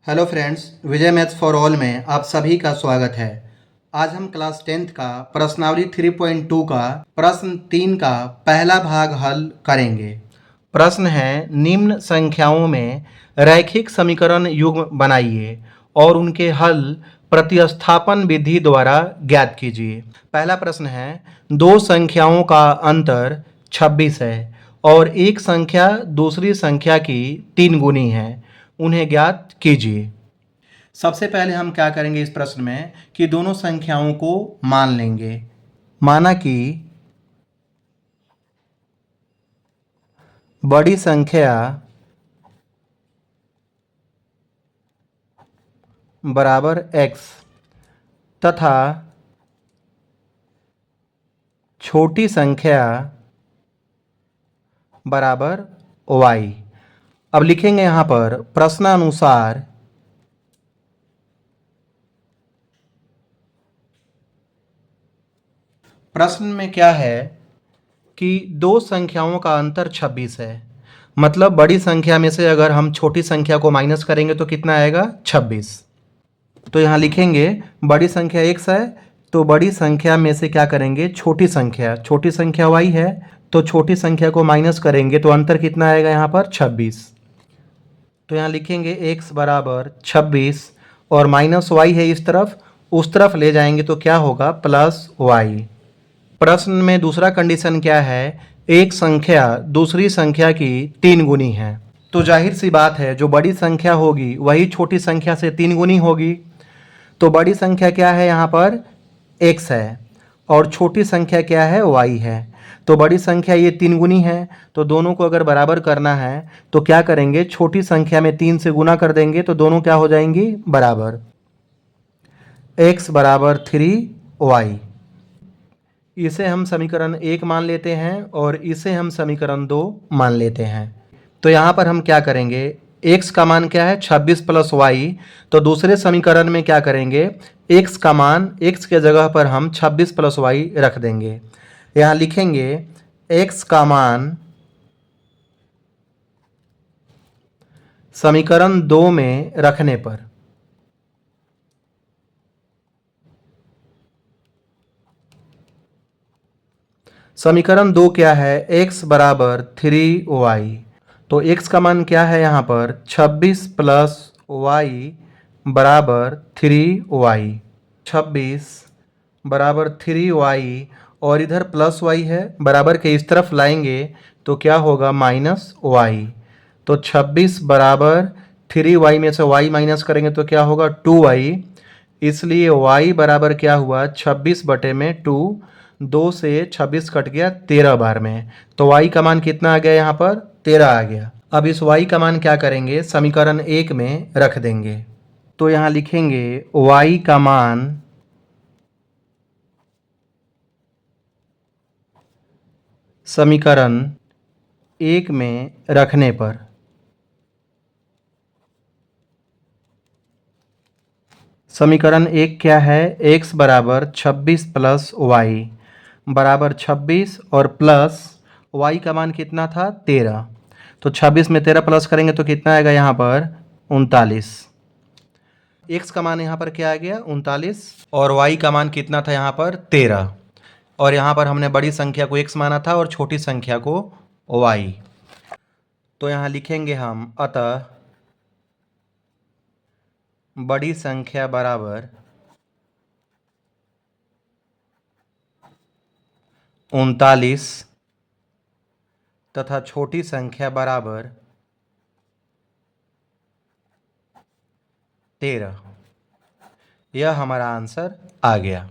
Hello friends, Vijay maths for all में आप सभी का स्वागत है। आज हम क्लास 10th का प्रश्नावली 3.2 का प्रश्न 3 का पहला भाग हल करेंगे। प्रश्न है, निम्न संख्याओं में रैखिक समीकरण युग्म बनाइए और उनके हल प्रतिस्थापन विधि द्वारा ज्ञात कीजिए। पहला प्रश्न है, दो संख्याओं का अंतर 26 है और एक संख्या दूसरी संख्या की 3 गुनी है, उन्हें ज्ञात कीजिए। सबसे पहले हम क्या करेंगे इस प्रश्न में कि दोनों संख्याओं को मान लेंगे। माना कि बड़ी संख्या बराबर x तथा छोटी संख्या बराबर y। अब लिखेंगे यहां पर प्रश्नानुसार प्रश्न में क्या है कि दो संख्याओं का अंतर 26 है। मतलब बड़ी संख्या में से अगर हम छोटी संख्या को माइनस करेंगे तो कितना आएगा? 26। तो यहाँ लिखेंगे बड़ी संख्या x है, तो बड़ी संख्या में से क्या करेंगे? छोटी संख्या y है, तो छोटी संख्या को माइनस करेंगे तो अंतर कितना आएगा यहाँ पर? 26। तो यहाँ लिखेंगे x बराबर 26 और माइनस y है इस तरफ, उस तरफ ले जाएंगे तो क्या होगा? Plus y। प्रश्न में दूसरा कंडीशन क्या है? एक संख्या दूसरी संख्या की 3 गुनी है। तो जाहिर सी बात है जो बड़ी संख्या होगी वही छोटी संख्या से 3 गुनी होगी। तो बड़ी संख्या क्या है यहाँ पर? x है और छोटी संख्या क्या है? y है। तो बड़ी संख्या ये 3 गुनी है, तो दोनों को अगर बराबर करना है तो क्या करेंगे? छोटी संख्या में 3 से गुना कर देंगे तो दोनों क्या हो जाएंगी? बराबर। x बराबर 3y। इसे हम समीकरण 1 मान लेते हैं और इसे हम समीकरण 2 मान लेते हैं। तो यहाँ पर हम क्या करेंगे? x का मान क्या है? 26 प्लस y। तो दूसरे समीकरण में क्या करेंगे? x का मान, x के जगह पर हम 26 प्लस y रख देंगे। यहाँ लिखेंगे x का मान समीकरण 2 में रखने पर समीकरण 2 क्या है? x बराबर 3y। तो x का मान क्या है यहाँ पर? 26 प्लस y बराबर 3y। 26 बराबर 3y और इधर प्लस y है, बराबर के इस तरफ लाएंगे तो क्या होगा? Minus y। तो 26 बराबर 3y में से y माइनस करेंगे तो क्या होगा? 2y। इसलिए y बराबर क्या हुआ? 26 बटे में 2। 2 से 26 कट गया 13 बार में, तो y का मान कितना आ गया यहाँ पर? 13 आ गया। अब इस y का मान क्या करेंगे? समीकरण 1 में रख देंगे। तो यहाँ लिखेंगे y का मान समीकरण 1 में रखने पर समीकरण 1 क्या है? x बराबर 26 प्लस y बराबर 26 और प्लस y का मान कितना था? 13। तो 26 में 13 प्लस करेंगे तो कितना आएगा यहाँ पर? 39। x का मान यहाँ पर क्या आ गया? 39 और y का मान कितना था यहाँ पर? 13। और यहाँ पर हमने बड़ी संख्या को x माना था और छोटी संख्या को y। तो यहाँ लिखेंगे हम अतः बड़ी संख्या बराबर 39 तथा छोटी संख्या बराबर 13। यह हमारा आंसर आ गया।